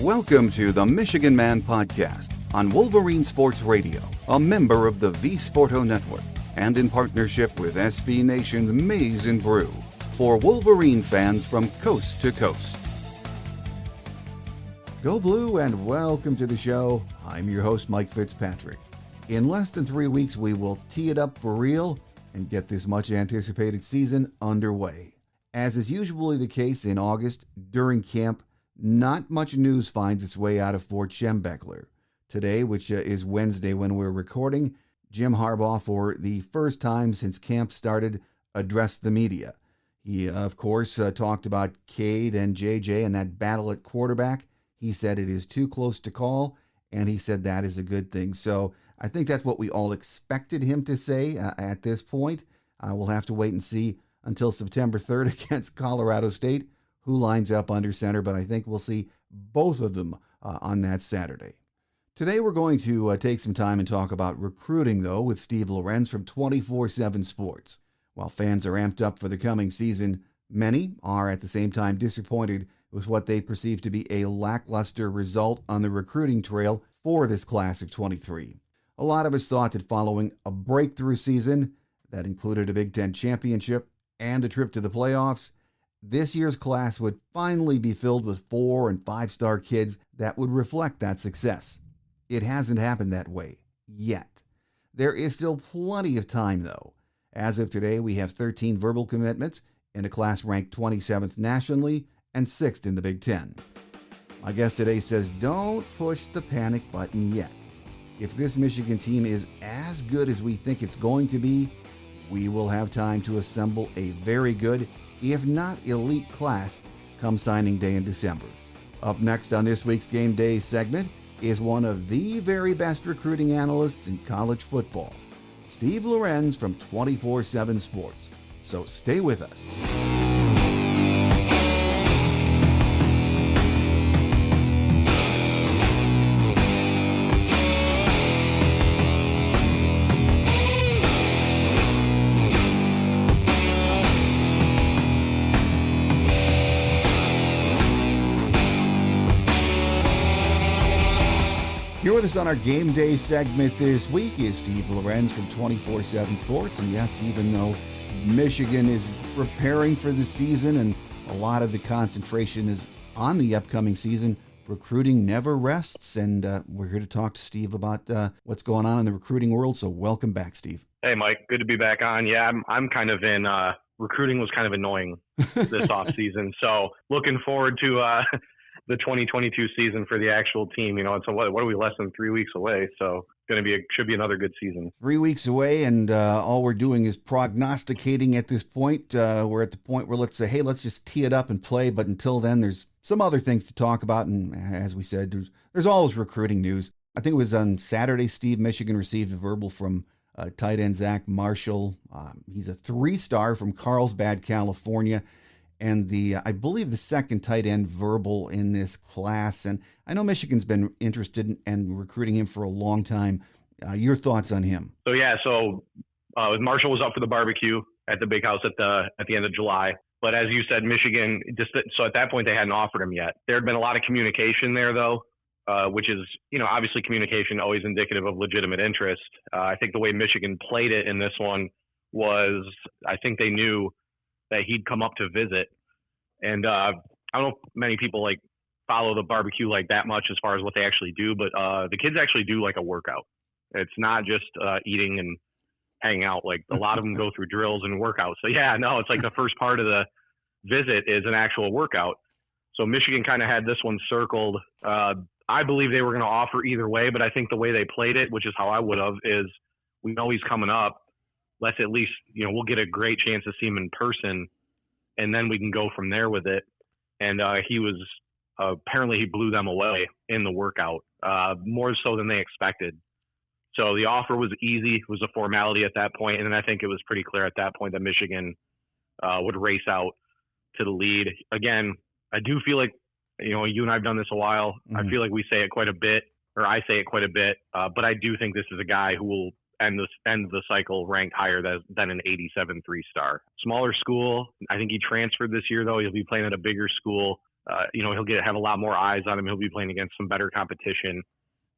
Welcome to the Michigan Man Podcast on Wolverine Sports Radio, a member of the V Sporto Network, and in partnership with SB Nation's Maize and Brew, for Wolverine fans from coast to coast. Go Blue and welcome to the show. I'm your host, Mike Fitzpatrick. In less than 3 weeks, we will tee it up for real and get this much anticipated season underway. As is usually the case in August during camp, not much news finds its way out of Fort Schembechler. Today, which is Wednesday when we're recording, Jim Harbaugh, for the first time since camp started, addressed the media. He, of course, talked about Cade and JJ and that battle at quarterback. He said it is too close to call, and he said that is a good thing. So I think that's what we all expected him to say at this point. We'll have to wait and see until September 3rd against Colorado State who lines up under center, but I think we'll see both of them on that Saturday. Today we're going to take some time and talk about recruiting, though, with Steve Lorenz from 24/7 Sports. While fans are amped up for the coming season, many are at the same time disappointed with what they perceive to be a lackluster result on the recruiting trail for this class of 23. A lot of us thought that following a breakthrough season that included a Big Ten championship and a trip to the playoffs, this year's class would finally be filled with 4- and 5-star kids that would reflect that success. It hasn't happened that way yet. There is still plenty of time, though. As of today, we have 13 verbal commitments in a class ranked 27th nationally and 6th in the Big Ten. My guest today says don't push the panic button yet. If this Michigan team is as good as we think it's going to be, we will have time to assemble a very good, if not elite, class come signing day in December. Up next on this week's Game Day segment is one of the very best recruiting analysts in college football, Steve Lorenz from 24/7 Sports. So stay with us. Here with us on our Game Day segment this week is Steve Lorenz from 24/7 Sports. And yes, even though Michigan is preparing for the season and a lot of the concentration is on the upcoming season, recruiting never rests. And we're here to talk to Steve about what's going on in the recruiting world. So welcome back, Steve. Hey, Mike. Good to be back on. Yeah, I'm kind of in recruiting was kind of annoying this offseason. So looking forward to the 2022 season for the actual team. You know, it's what are we, less than 3 weeks away? So should be another good season. 3 weeks away, and all we're doing is prognosticating at this point. We're at the point where let's say, hey, let's just tee it up and play. But until then, there's some other things to talk about. And as we said, there's always recruiting news. I think it was on Saturday, Steve, Michigan received a verbal from tight end Zach Marshall. He's a 3-star from Carlsbad, California. And I believe the second tight end verbal in this class. And I know Michigan's been interested in recruiting him for a long time. Your thoughts on him? So Marshall was up for the barbecue at the big house at the end of July. But as you said, Michigan, so at that point they hadn't offered him yet. There had been a lot of communication there, though, which is, obviously communication always indicative of legitimate interest. I think the way Michigan played it in this one was, I think they knew that he'd come up to visit. And I don't know if many people follow the barbecue that much as far as what they actually do, but the kids actually do a workout. It's not just eating and hanging out. A lot of them go through drills and workouts. So it's the first part of the visit is an actual workout. So Michigan kind of had this one circled. I believe they were going to offer either way, but I think the way they played it, which is how I would have, is we know he's coming up. Let's at least, we'll get a great chance to see him in person, and then we can go from there with it. And he was apparently he blew them away in the workout, more so than they expected. So the offer was easy. It was a formality at that point, and then I think it was pretty clear at that point that Michigan would race out to the lead. Again, I do feel like, you and I have done this a while. Mm-hmm. I feel like we say it quite a bit, or I say it quite a bit, but I do think this is a guy who will end the cycle ranked higher than an 87 3-star. Smaller school. I think he transferred this year, though. He'll be playing at a bigger school. he'll have a lot more eyes on him. He'll be playing against some better competition.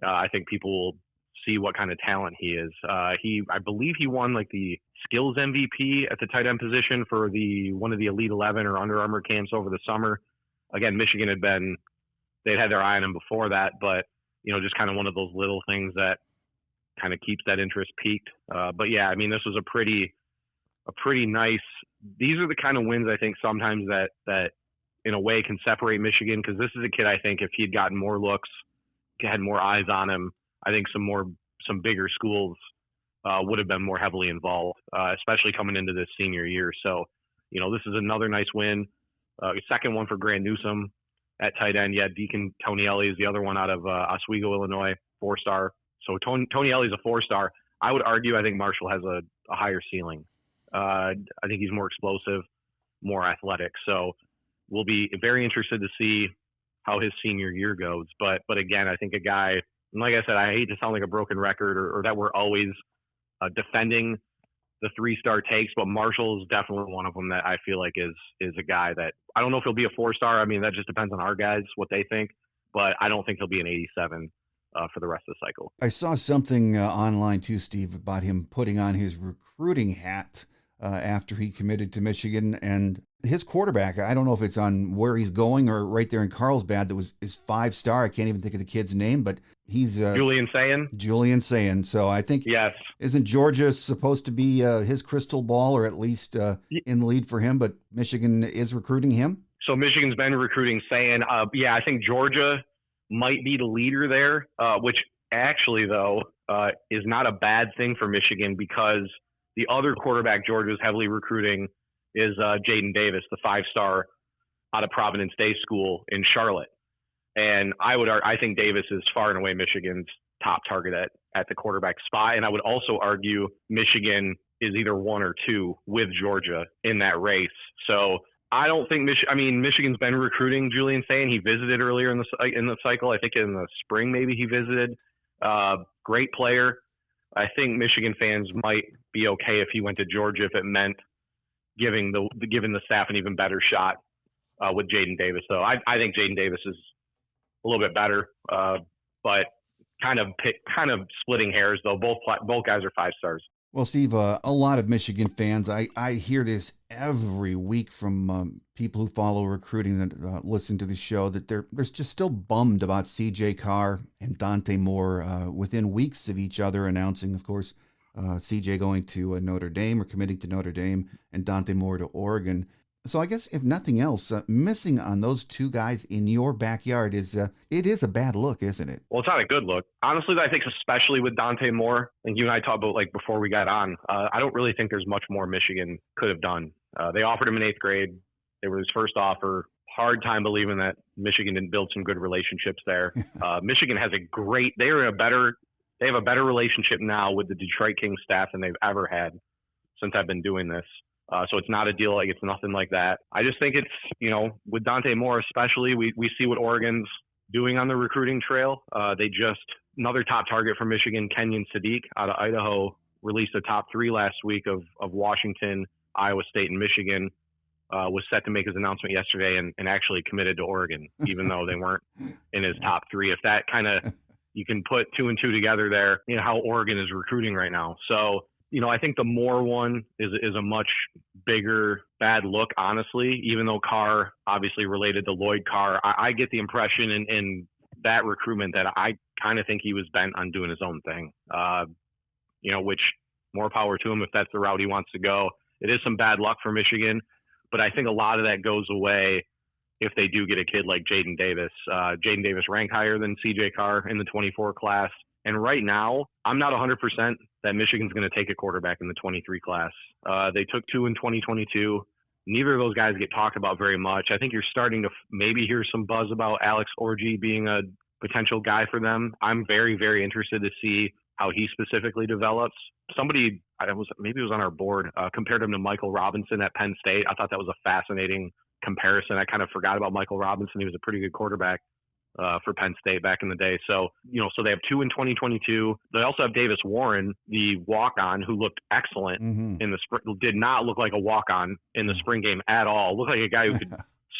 I think people will see what kind of talent he is. I believe he won like the skills MVP at the tight end position for one of the Elite 11 or Under Armour camps over the summer. Again, Michigan they'd had their eye on him before that, but just kind of one of those little things that kind of keeps that interest peaked. But yeah, I mean, this was a pretty nice. These are the kind of wins I think sometimes that in a way can separate Michigan, because this is a kid I think if he'd gotten more looks, had more eyes on him, I think some bigger schools would have been more heavily involved, especially coming into this senior year. So, this is another nice win. Second one for Grant Newsome at tight end. Yeah, Deacon Tonielli is the other one out of Oswego, Illinois, 4-star. So Tonielli is a 4-star. I would argue I think Marshall has a higher ceiling. I think he's more explosive, more athletic. So we'll be very interested to see how his senior year goes. But again, I think a guy, and like I said, I hate to sound like a broken record or that we're always defending the 3-star takes, but Marshall is definitely one of them that I feel like is a guy that I don't know if he'll be a 4-star. I mean, that just depends on our guys, what they think, but I don't think he'll be an 87 for the rest of the cycle. I saw something online too, Steve, about him putting on his recruiting hat after he committed to Michigan, and his quarterback, I don't know if it's on where he's going or right there in Carlsbad, that is 5-star. I can't even think of the kid's name, but he's Julian Sayin. So I think, yes, isn't Georgia supposed to be his crystal ball, or at least in the lead for him? But Michigan is recruiting him. So Michigan's been recruiting Sayin. I think Georgia might be the leader there, which actually though is not a bad thing for Michigan, because the other quarterback Georgia's heavily recruiting is Jaden Davis, the 5-star out of Providence Day School in Charlotte. And I think Davis is far and away Michigan's top target at the quarterback spot. And I would also argue Michigan is either 1 or 2 with Georgia in that race. So I don't think Michigan's been recruiting Julian Sayin. He visited earlier in the cycle. I think in the spring maybe he visited. Great player. I think Michigan fans might be okay if he went to Georgia if it meant giving the staff an even better shot with Jaden Davis. So I think Jaden Davis is a little bit better, but kind of splitting hairs though. Both guys are 5-stars. Well, Steve, a lot of Michigan fans, I hear this every week from people who follow recruiting that listen to the show, that they're just still bummed about CJ Carr and Dante Moore within weeks of each other announcing, of course, CJ going to Notre Dame or committing to Notre Dame, and Dante Moore to Oregon. So I guess if nothing else, missing on those two guys in your backyard is a bad look, isn't it? Well, it's not a good look. Honestly, I think especially with Dante Moore, and you and I talked about like before we got on, I don't really think there's much more Michigan could have done. They offered him in 8th grade. It was his first offer. Hard time believing that Michigan didn't build some good relationships there. Michigan has they have a better relationship now with the Detroit Kings staff than they've ever had since I've been doing this. So it's not a deal, like it's nothing like that. I just think it's, with Dante Moore especially, we see what Oregon's doing on the recruiting trail. Another top target for Michigan, Kenyon Sadiq out of Idaho, released a top 3 last week of Washington, Iowa State, and Michigan. Was set to make his announcement yesterday and actually committed to Oregon, even though they weren't in his top 3. If that kind of, you can put 2 and 2 together there, how Oregon is recruiting right now. So, I think the Moore one is a much bigger bad look, honestly, even though Carr obviously related to Lloyd Carr. I get the impression in that recruitment that I kind of think he was bent on doing his own thing, which more power to him if that's the route he wants to go. It is some bad luck for Michigan, but I think a lot of that goes away if they do get a kid like Jaden Davis. Jaden Davis ranked higher than CJ Carr in the 24 class. And right now, I'm not 100% that Michigan's going to take a quarterback in the 23 class. They took 2 in 2022. Neither of those guys get talked about very much. I think you're starting to maybe hear some buzz about Alex Orji being a potential guy for them. I'm very, very interested to see how he specifically develops. Somebody, maybe it was on our board, compared him to Michael Robinson at Penn State. I thought that was a fascinating comparison. I kind of forgot about Michael Robinson. He was a pretty good quarterback for Penn State back in the day. So, so they have 2 in 2022. They also have Davis Warren, the walk-on, who looked excellent in the spring. Did not look like a walk-on in the spring game at all. Looked like a guy who could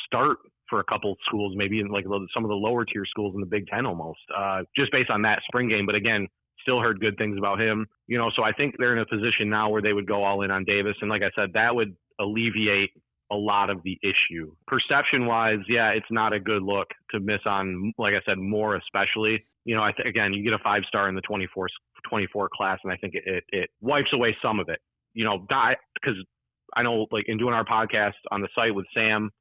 start for a couple schools, maybe in like some of the lower tier schools in the Big Ten almost, just based on that spring game. But again, still heard good things about him, so I think they're in a position now where they would go all in on Davis. And like I said, that would alleviate a lot of the issue. Perception wise, yeah, it's not a good look to miss on, like I said, Moore especially. Again, you get a 5-star in the 24 class, and I think it wipes away some of it, because I know, like, in doing our podcast on the site with Sam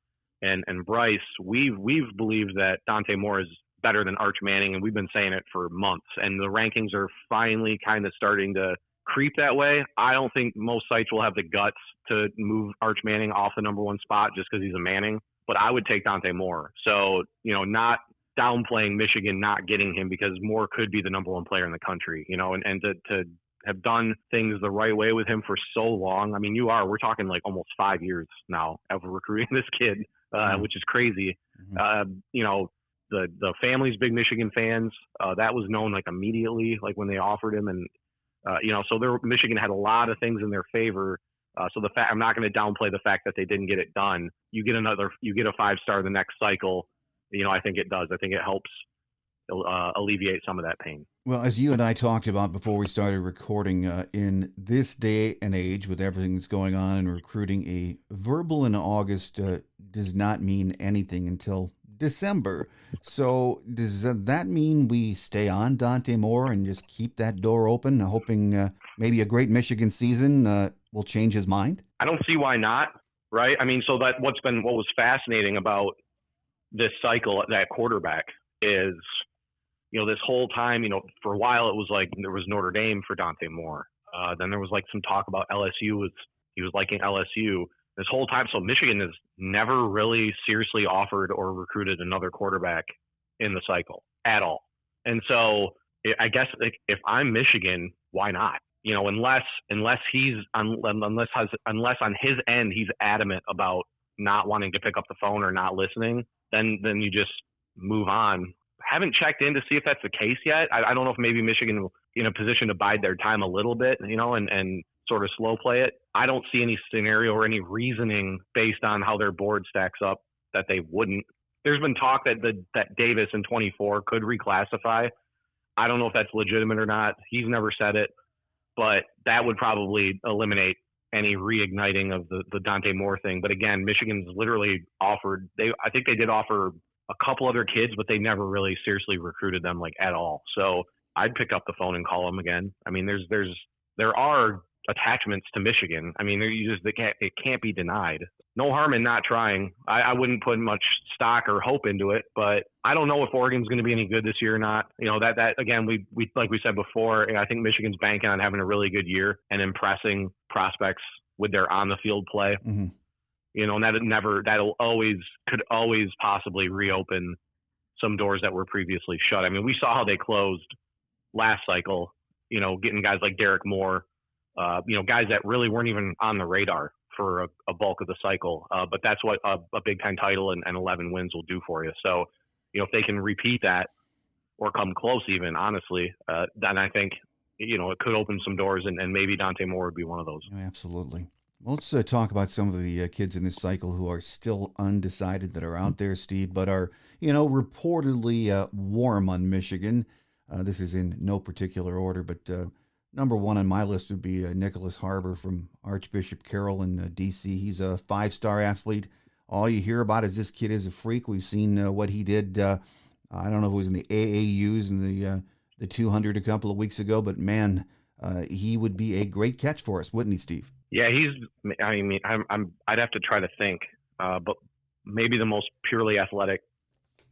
and Bryce, we've believed that Dante Moore is better than Arch Manning, and we've been saying it for months, and the rankings are finally kind of starting to creep that way. I don't think most sites will have the guts to move Arch Manning off the number 1 spot just because he's a Manning, but I would take Dante Moore. So, not downplaying Michigan not getting him, because Moore could be the number 1 player in the country, and to have done things the right way with him for so long. I mean, we're talking like almost 5 years now of recruiting this kid, which is crazy. Mm-hmm. The family's big Michigan fans. That was known like immediately, like when they offered him, and so Michigan had a lot of things in their favor. So I'm not going to downplay the fact that they didn't get it done. You get a 5-star the next cycle. I think it does. I think it helps alleviate some of that pain. Well, as you and I talked about before we started recording, in this day and age with everything that's going on in recruiting, a verbal in August does not mean anything until December. So does that mean we stay on Dante Moore and just keep that door open, hoping maybe a great Michigan season will change his mind? I don't see why not, right? I mean, so that what was fascinating about this cycle at that quarterback is, this whole time, for a while it was like there was Notre Dame for Dante Moore. Then there was like some talk about LSU. He was liking LSU this whole time. So Michigan has never really seriously offered or recruited another quarterback in the cycle at all. And so I guess, like, if I'm Michigan, why not? Unless on his end he's adamant about not wanting to pick up the phone or not listening, then you just move on. Haven't checked in to see if that's the case yet. I don't know if maybe Michigan will be in a position to bide their time a little bit, and sort of slow play it. I don't see any scenario or any reasoning based on how their board stacks up that they wouldn't. There's been talk that Davis in 24 could reclassify. I don't know if that's legitimate or not. He's never said it, but that would probably eliminate any reigniting of the Dante Moore thing. But again, Michigan's literally offered. I think they did offer a couple other kids, but they never really seriously recruited them, like, at all. So I'd pick up the phone and call them again. I mean, there are attachments to Michigan. I mean, it can't be denied. No harm in not trying. I wouldn't put much stock or hope into it, but I don't know if Oregon's going to be any good this year or not. That again, we like we said before, I think Michigan's banking on having a really good year and impressing prospects with their on the field play. Mm-hmm. And could always possibly reopen some doors that were previously shut. I mean, we saw how they closed last cycle, getting guys like Derek Moore, guys that really weren't even on the radar for a bulk of the cycle. But that's what a Big Ten title and 11 wins will do for you. So, if they can repeat that or come close even, honestly, then I think, it could open some doors, and maybe Dante Moore would be one of those. Absolutely. Well, let's talk about some of the kids in this cycle who are still undecided that are out there, Steve, but are, reportedly warm on Michigan. This is in no particular order, but number 1 on my list would be Nicholas Harbor from Archbishop Carroll in D.C. He's a 5-star athlete. All you hear about is this kid is a freak. We've seen what he did. I don't know if it was in the AAUs and the 200 a couple of weeks ago, but man, he would be a great catch for us, wouldn't he, Steve? Yeah, I'd have to try to think, but maybe the most purely athletic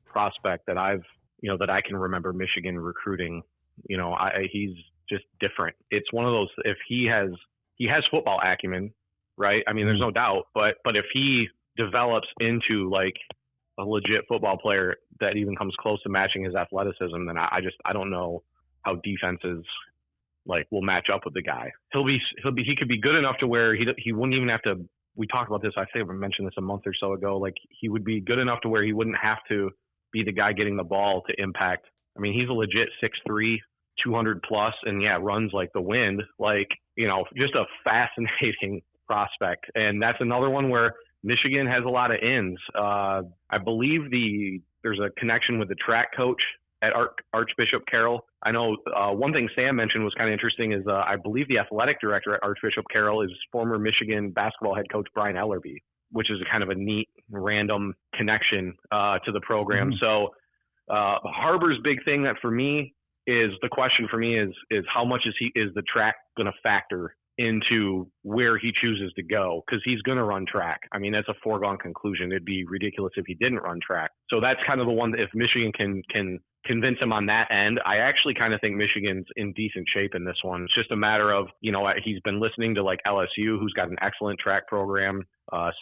prospect that that I can remember Michigan recruiting. He's just different. It's one of those, if he has football acumen, right? I mean, there's no doubt, but if he develops into like a legit football player that even comes close to matching his athleticism, then I don't know how defenses will match up with the guy. He could be good enough to where he wouldn't even have to. We talked about this. I think I mentioned this a month or so ago. Like, he would be good enough to where he wouldn't have to be the guy getting the ball to impact. I mean, he's a legit 6'3", 200 plus, and runs like the wind. Just a fascinating prospect. And that's another one where Michigan has a lot of ins. I believe there's a connection with the track coach at Archbishop Carroll. I know one thing Sam mentioned was kind of interesting is I believe the athletic director at Archbishop Carroll is former Michigan basketball head coach Brian Ellerby, which is kind of a neat random connection to the program. So Harbor's big thing that for me is the question for me is how much is the track going to factor into where he chooses to go, because he's going to run track. I mean, that's a foregone conclusion. It'd be ridiculous if he didn't run track. So that's kind of the one that if Michigan can convince him on that end, I actually kind of think Michigan's in decent shape in this one. It's just a matter of, he's been listening to like LSU, who's got an excellent track program.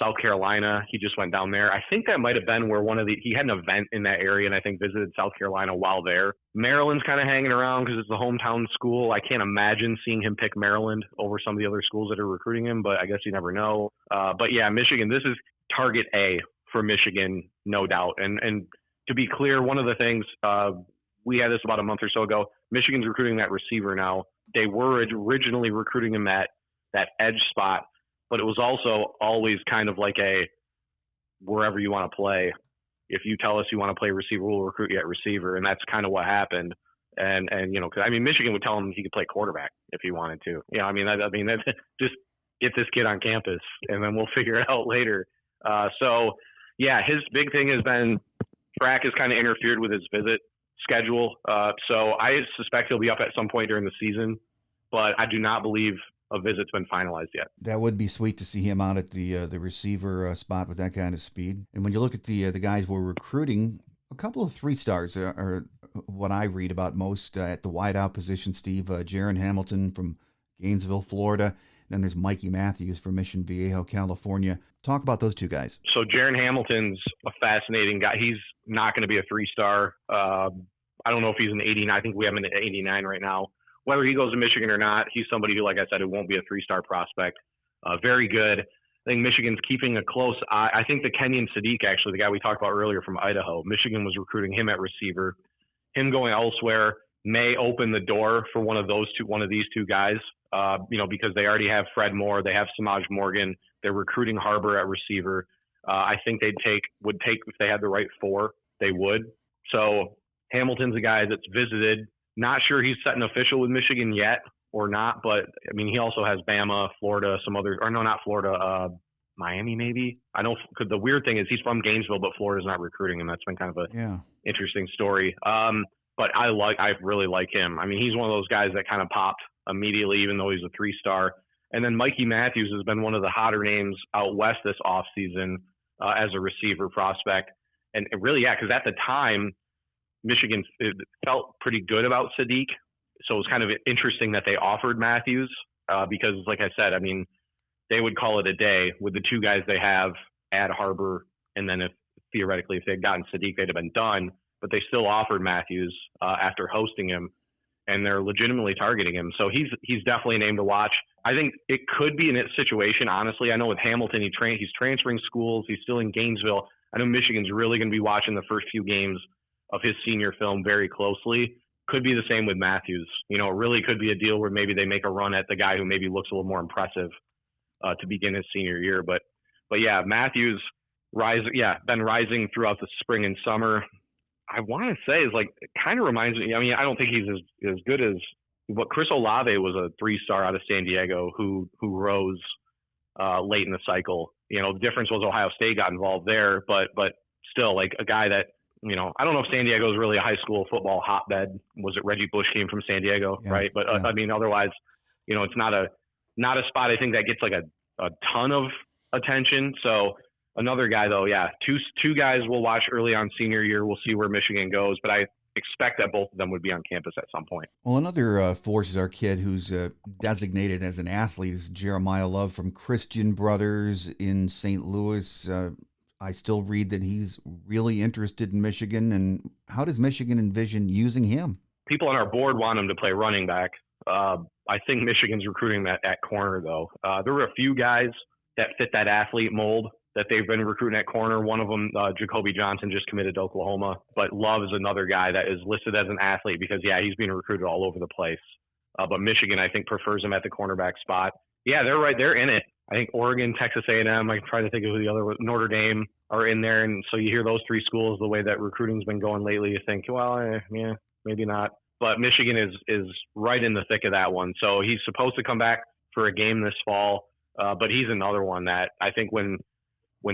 South Carolina, he just went down there. I think that might have been where he had an event in that area and I think visited South Carolina while there. Maryland's kind of hanging around because it's the hometown school. I can't imagine seeing him pick Maryland over some of the other schools that are recruiting him, but I guess you never know. But yeah, Michigan, this is target A for Michigan, no doubt. And to be clear, one of the things, we had this about a month or so ago, Michigan's recruiting that receiver now. They were originally recruiting him at that edge spot, but it was also always kind of like a wherever you want to play. If you tell us you want to play receiver, we'll recruit you at receiver. And that's kind of what happened. And cause Michigan would tell him he could play quarterback if he wanted to. Just get this kid on campus and then we'll figure it out later. So yeah, his big thing has been track has kind of interfered with his visit schedule. So I suspect he'll be up at some point during the season, but I do not believe a visit's been finalized yet. That would be sweet to see him out at the receiver spot with that kind of speed. And when you look at the guys we're recruiting, a couple of 3-stars are what I read about most at the wideout position. Steve, Jaron Hamilton from Gainesville, Florida. Then there's Mikey Matthews from Mission Viejo, California. Talk about those two guys. So Jaron Hamilton's a fascinating guy. He's not going to be a 3-star. I don't know if he's an 89. I think we have him at 89 right now. Whether he goes to Michigan or not, he's somebody who, like I said, it won't be a 3-star prospect. Very good. I think Michigan's keeping a close eye. I think the Kenyon Sadiq, actually, the guy we talked about earlier from Idaho, Michigan was recruiting him at receiver. Him going elsewhere may open the door for one of these two guys, because they already have Fred Moore. They have Samaj Morgan. They're recruiting Harbor at receiver. I think would take if they had the right 4, they would. So Hamilton's a guy that's visited. Not sure he's set an official with Michigan yet or not, but he also has Bama, Florida, some other, or no, not Florida, Miami maybe. I know, because the weird thing is he's from Gainesville, but Florida's not recruiting him. That's been kind of interesting story. But I really like him. He's one of those guys that kind of popped immediately, even though he's a 3-star. And then Mikey Matthews has been one of the hotter names out west this offseason as a receiver prospect. And really, because at the time, Michigan felt pretty good about Sadiq. So it was kind of interesting that they offered Matthews because, like I said, they would call it a day with the 2 guys they have at Harbor. And then if they had gotten Sadiq, they'd have been done. But they still offered Matthews after hosting him, and they're legitimately targeting him. So he's definitely a name to watch. I think it could be in its situation, honestly. I know with Hamilton, he's transferring schools. He's still in Gainesville. I know Michigan's really going to be watching the first few games of his senior film very closely. Could be the same with Matthews. It really could be a deal where maybe they make a run at the guy who maybe looks a little more impressive to begin his senior year. But yeah, Matthews been rising throughout the spring and summer. I want to say is it kind of reminds me. I don't think he's as good as what Chris Olave was, a 3-star out of San Diego who rose late in the cycle. The difference was Ohio State got involved there, but still a guy that, I don't know if San Diego is really a high school football hotbed. Was it Reggie Bush came from San Diego, right? But otherwise, it's not a spot I think that gets a ton of attention. So another guy though, two guys we'll watch early on senior year. We'll see where Michigan goes, but I expect that both of them would be on campus at some point. Well, another force is our kid who's designated as an athlete is Jeremiah Love from Christian Brothers in St. Louis. I still read that he's really interested in Michigan. And how does Michigan envision using him? People on our board want him to play running back. I think Michigan's recruiting that at corner, though. There were a few guys that fit that athlete mold that they've been recruiting at corner. One of them, Jacoby Johnson, just committed to Oklahoma. But Love is another guy that is listed as an athlete because, he's being recruited all over the place. But Michigan, I think, prefers him at the cornerback spot. Yeah, they're right. They're in it. I think Oregon, Texas A&M, I'm trying to think of who the other was, Notre Dame are in there. And so you hear those three schools, the way that recruiting's been going lately, you think, well, yeah, maybe not. But Michigan is right in the thick of that one. So he's supposed to come back for a game this fall. But he's another one that I think when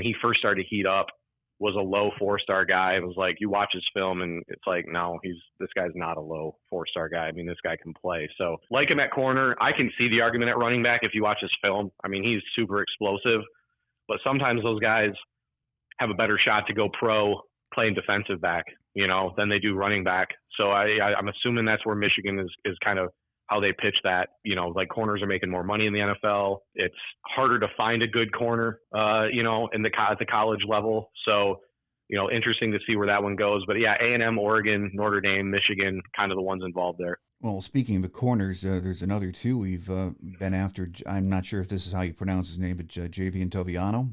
he first started to heat up was a low 4-star guy. It was like you watch his film and it's like, no, this guy's not a low 4-star guy. I mean, this guy can play. So like him at corner, I can see the argument at running back if you watch his film. I mean, he's super explosive, but sometimes those guys have a better shot to go pro playing defensive back, than they do running back. So I'm assuming that's where Michigan is kind of how they pitch that. Like corners are making more money in the NFL. It's harder to find a good corner, at the college level. So, interesting to see where that one goes. But yeah, A&M, Oregon, Notre Dame, Michigan, kind of the ones involved there. Well, speaking of the corners, there's another two we've been after. I'm not sure if this is how you pronounce his name, but Javian Toviano,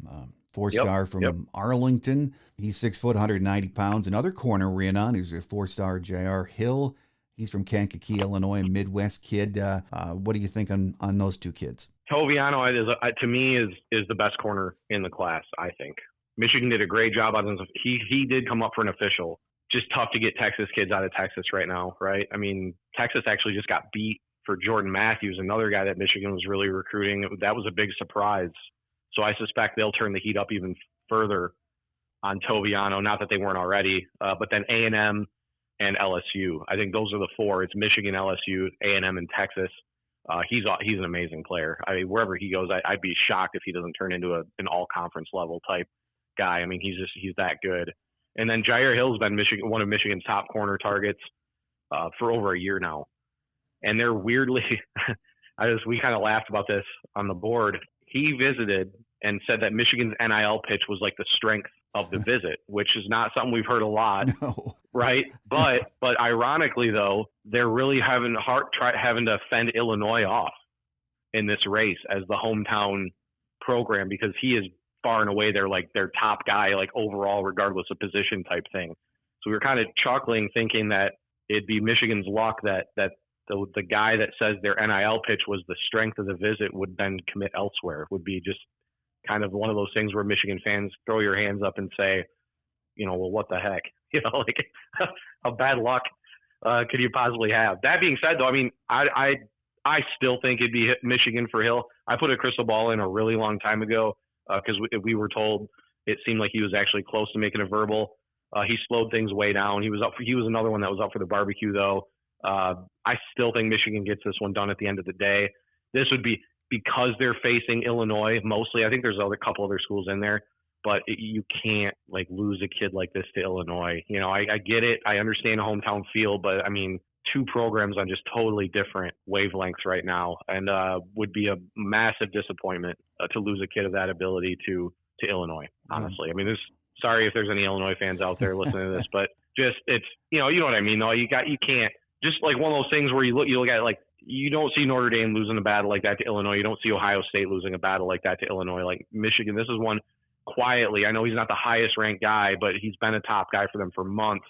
4-star from Arlington. He's 6 foot, 190 pounds. Another corner we're in on is a 4-star J.R. Hill. He's from Kankakee, Illinois, a Midwest kid. What do you think on those two kids? Toviano to me is the best corner in the class, I think. Michigan did a great job on this. He did come up for an official. Just tough to get Texas kids out of Texas right now, right? I mean, Texas actually just got beat for Jordan Matthews, another guy that Michigan was really recruiting. That was a big surprise. So I suspect they'll turn the heat up even further on Toviano. Not that they weren't already, but then A&M and LSU. I think those are the four. It's Michigan, LSU, A&M, and Texas. He's an amazing player. I mean, wherever he goes, I'd be shocked if he doesn't turn into an all-conference level type guy. I mean, he's that good. And then Jair Hill's been one of Michigan's top corner targets for over a year now. And they're weirdly, we kind of laughed about this on the board. He visited and said that Michigan's NIL pitch was like the strength of the visit, which is not something we've heard a lot, right? But ironically, though, they're really having to fend Illinois off in this race as the hometown program because he is far and away their top guy, like overall, regardless of position type thing. So we were kind of chuckling, thinking that it'd be Michigan's luck that the guy that says their NIL pitch was the strength of the visit would then commit elsewhere. Would be just kind of one of those things where Michigan fans throw your hands up and say, well, what the heck? How bad luck could you possibly have? That being said, though, I mean, I still think it'd be Michigan for Hill. I put a crystal ball in a really long time ago because we were told it seemed like he was actually close to making a verbal. He slowed things way down. He was another one that was up for the barbecue, though. I still think Michigan gets this one done at the end of the day. This would be because they're facing Illinois mostly. I think there's a couple other schools in there, but you can't lose a kid like this to Illinois. I get it. I understand a hometown feel, but I mean, two programs on just totally different wavelengths right now, and would be a massive disappointment to lose a kid of that ability to Illinois. Honestly, I mean, sorry if there's any Illinois fans out there listening to this, but just it's you know what I mean though. You can't just like one of those things where you look at it like you don't see Notre Dame losing a battle like that to Illinois. You don't see Ohio State losing a battle like that to Illinois. Like Michigan, this is one quietly. I know he's not the highest ranked guy, but he's been a top guy for them for months.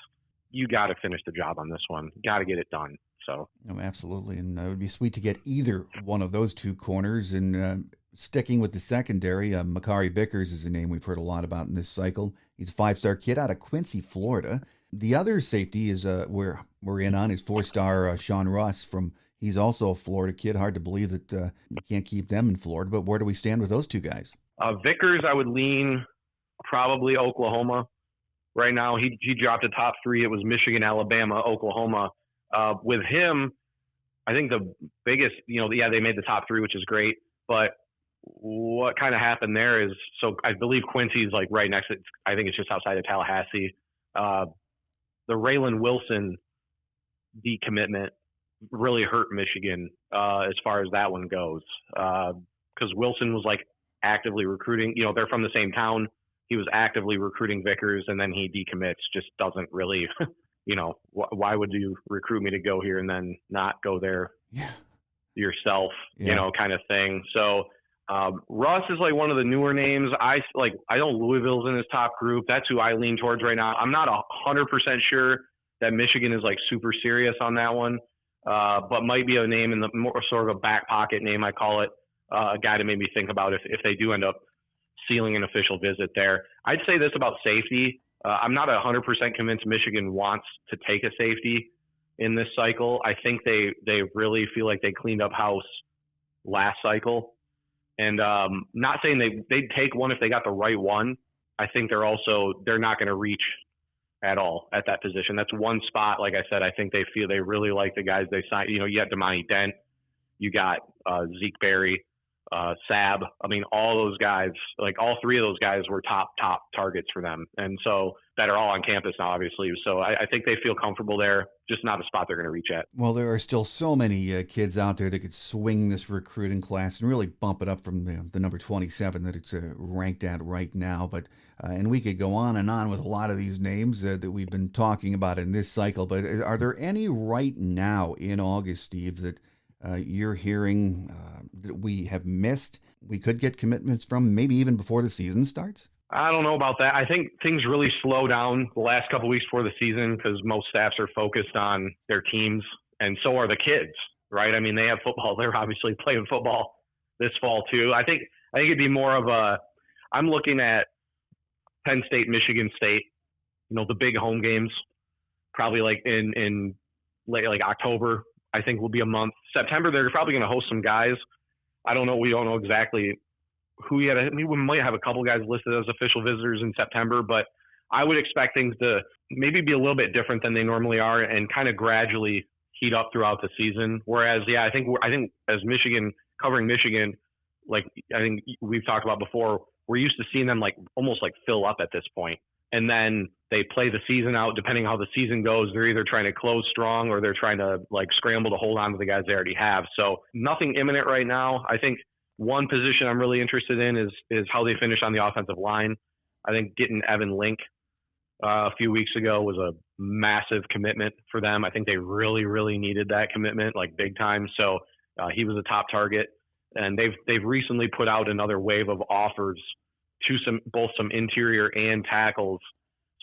You got to finish the job on this one. Got to get it done. So no, absolutely, and it would be sweet to get either one of those two corners. And sticking with the secondary, Makari Vickers is a name we've heard a lot about in this cycle. He's a 5-star kid out of Quincy, Florida. The other safety is we're in on is 4-star Sean Russ from. He's also a Florida kid. Hard to believe that you can't keep them in Florida. But where do we stand with those two guys? Vickers, I would lean probably Oklahoma. Right now, he dropped a top 3. It was Michigan, Alabama, Oklahoma. With him, I think the biggest, they made the top 3, which is great. But what kind of happened there is, so I believe Quincy's right next to, I think it's just outside of Tallahassee. The Raylan Wilson decommitment really hurt Michigan as far as that one goes. Because Wilson was actively recruiting, they're from the same town. He was actively recruiting Vickers, and then he decommits. Just doesn't really, why would you recruit me to go here and then not go there yourself, kind of thing. So Russ is one of the newer names. I know Louisville's in his top group. That's who I lean towards right now. I'm not 100% sure that Michigan is super serious on that one, but might be a name in the more sort of a back pocket name, I call it. a guy to maybe think about if they do end up sealing an official visit there. I'd say this about safety. I'm not 100% convinced Michigan wants to take a safety in this cycle. I think they really feel like they cleaned up house last cycle. And not saying they'd take one if they got the right one. I think they're not going to reach at all at that position. That's one spot. Like I said, I think they feel they really like the guys they signed. You got Damani Dent, you got Zeke Berry, Sab. I mean, all those guys, like all three of those guys were top targets for them. And so that are all on campus now, obviously. So I think they feel comfortable there, just not a spot they're going to reach at. Well, there are still so many kids out there that could swing this recruiting class and really bump it up from the number 27 that it's ranked at right now. But and we could go on and on with a lot of these names that we've been talking about in this cycle. But are there any right now in August, Steve, that you're hearing that we have missed? We could get commitments from maybe even before the season starts? I don't know about that. I think things really slow down the last couple of weeks before the season because most staffs are focused on their teams, and so are the kids, right? I mean, they have football. They're obviously playing football this fall too. I think it'd be more of I'm looking at Penn State, Michigan State, the big home games, probably like in late like October. I think will be a month. September, they're probably going to host some guys. I don't know. We don't know exactly who yet. I mean, we might have a couple guys listed as official visitors in September, but I would expect things to maybe be a little bit different than they normally are and kind of gradually heat up throughout the season. Whereas, I think as Michigan, covering Michigan, like I think we've talked about before, we're used to seeing them like almost like fill up at this point. And then they play the season out. Depending how the season goes, they're either trying to close strong or they're trying to like scramble to hold on to the guys they already have. So nothing imminent right now. I think one position I'm really interested in is how they finish on the offensive line. I think getting Evan Link a few weeks ago was a massive commitment for them. I think they really, really needed that commitment, like big time. So he was a top target, and they've recently put out another wave of offers to both some interior and tackles.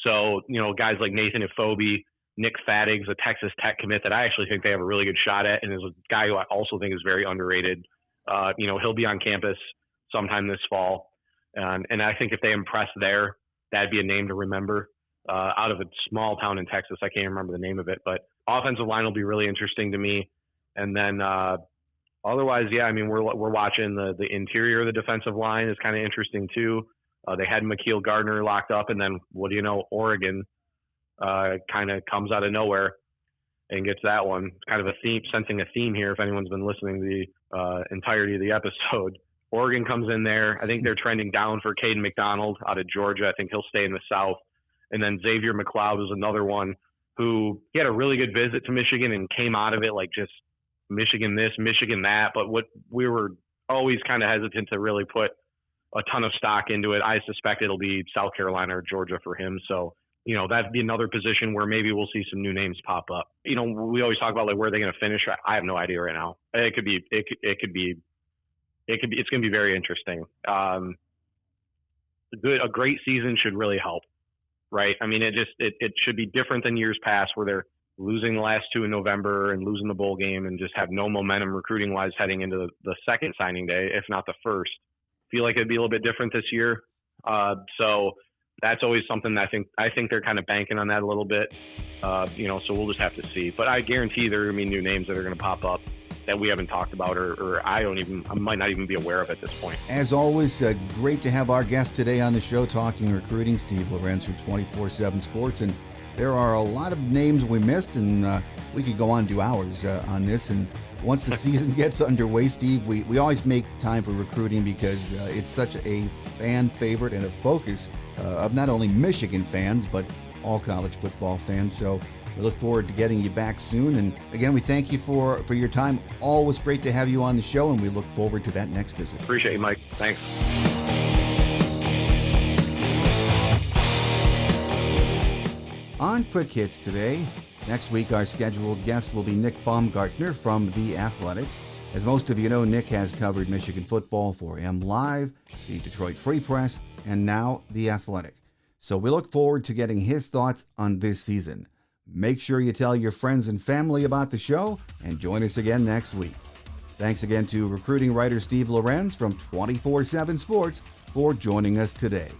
So, guys like Nathan Ifobi, Nick Fattig's a Texas Tech commit that I actually think they have a really good shot at, and is a guy who I also think is very underrated. He'll be on campus sometime this fall. And I think if they impress there, that'd be a name to remember out of a small town in Texas. I can't remember the name of it, but offensive line will be really interesting to me. And then otherwise, we're watching the interior of the defensive line is kind of interesting too. They had McKeel Gardner locked up, and then what do you know, Oregon kind of comes out of nowhere and gets that one. It's kind of a theme, sensing a theme here. If anyone's been listening to the entirety of the episode, Oregon comes in there. I think they're trending down for Caden McDonald out of Georgia. I think he'll stay in the South. And then Xavier McLeod was another one who he had a really good visit to Michigan and came out of it like just Michigan this, Michigan that. But what we were always kind of hesitant to really put a ton of stock into it. I suspect it'll be South Carolina or Georgia for him. So, that'd be another position where maybe we'll see some new names pop up. We always talk about like where they're going to finish. I have no idea right now. It's going to be very interesting. A great season should really help, right? I mean, it should be different than years past where they're losing the last two in November and losing the bowl game and just have no momentum recruiting wise heading into the second signing day, if not the first. Feel like it'd be a little bit different this year. So that's always something that I think they're kind of banking on that a little bit. So we'll just have to see. But I guarantee there are going to be new names that are going to pop up that we haven't talked about or I might not even be aware of at this point. As always, great to have our guest today on the show talking recruiting, Steve Lorenz from 24/7 Sports. And there are a lot of names we missed, and we could go on and do hours on this. And once the season gets underway, Steve, we always make time for recruiting because it's such a fan favorite and a focus of not only Michigan fans, but all college football fans. So we look forward to getting you back soon. And again, we thank you for your time. Always great to have you on the show, and we look forward to that next visit. Appreciate you, Mike. Thanks. On Quick Hits today, next week our scheduled guest will be Nick Baumgartner from The Athletic. As most of you know, Nick has covered Michigan football for MLive, the Detroit Free Press, and now The Athletic. So we look forward to getting his thoughts on this season. Make sure you tell your friends and family about the show and join us again next week. Thanks again to recruiting writer Steve Lorenz from 24/7 Sports for joining us today.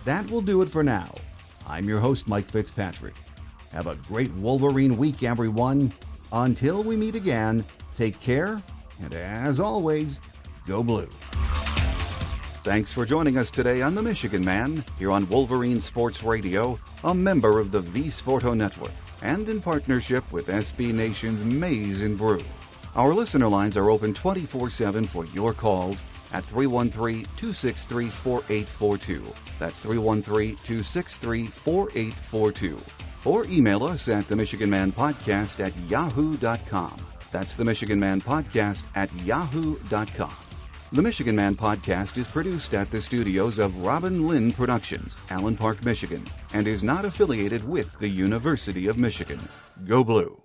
That will do it for now. I'm your host, Mike Fitzpatrick. Have a great Wolverine week, everyone. Until we meet again, take care, and as always, go blue. Thanks for joining us today on The Michigan Man, here on Wolverine Sports Radio, a member of the V-Sporto Network, and in partnership with SB Nation's Maize and Brew. Our listener lines are open 24/7 for your calls at 313-263-4842. That's 313-263-4842. Or email us at themichiganmanpodcast@yahoo.com. That's themichiganmanpodcast@yahoo.com. The Michigan Man Podcast is produced at the studios of Robin Lynn Productions, Allen Park, Michigan, and is not affiliated with the University of Michigan. Go Blue.